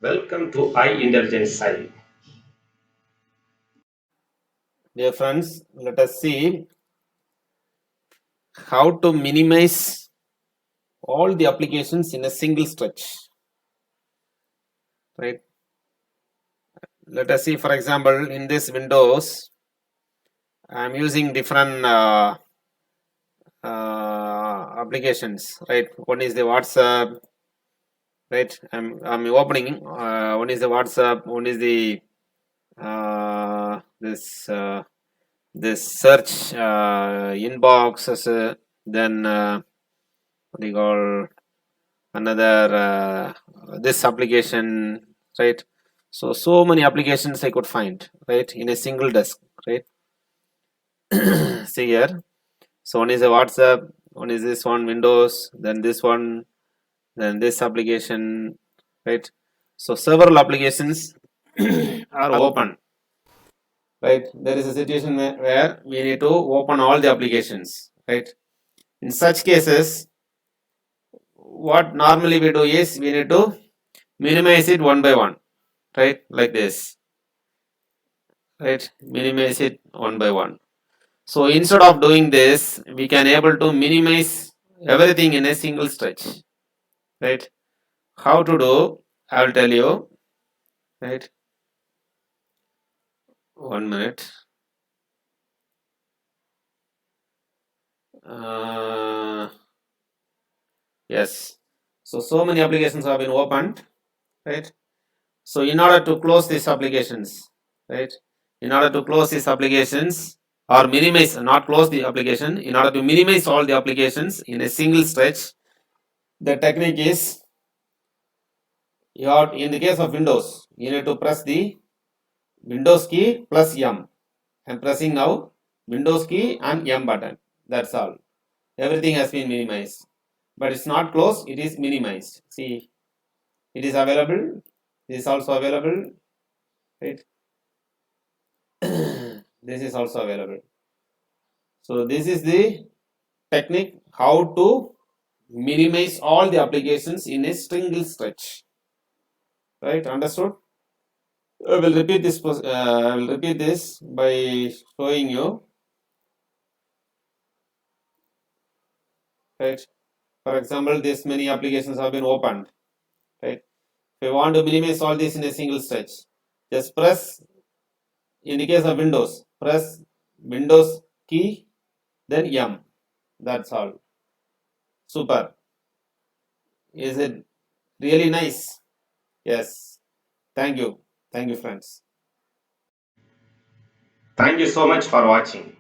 Welcome to iINTELLIGENCEi. Dear friends, let us see how to minimize all the applications in a single stretch. Right? Let us see, for example, in this Windows, I am using different applications. Right? One is the WhatsApp. Right? I'm opening. One is the WhatsApp. One is the this search inbox. Then what do you call another this application, right? So many applications I could find, right, in a single desk, right? See here. So one is a WhatsApp, one is this one Windows, then this one, then this application, right? So several applications are open, right? There is a situation where we need to open all the applications, right? In such cases, what normally we do is we need to minimize it one by one, right, like this, right, minimize it one by one. So instead of doing this, we can able to minimize everything in a single stretch, right? How to do, I will tell you, right? 1 minute. Yes, so many applications have been opened, right? So in order to close these applications, right, in order to close these applications or minimize, not close the application, in order to minimize all the applications in a single stretch, the technique is, you have, in the case of Windows, you need to press the Windows key plus M. I'm pressing now Windows key and M button. That's all. Everything has been minimized. But it's not closed, it is minimized. See, it is available. This is also available. Right? This is also available. So this is the technique how to minimize all the applications in a single stretch. Right? Understood? I will repeat this. I will repeat this by showing you. Right? For example, this many applications have been opened. Right? If you want to minimize all this in a single stretch, just press. In the case of Windows, press Windows key, then M. That's all. Super. Is it really nice? Yes. Thank you. Thank you, friends. Thank you so much for watching.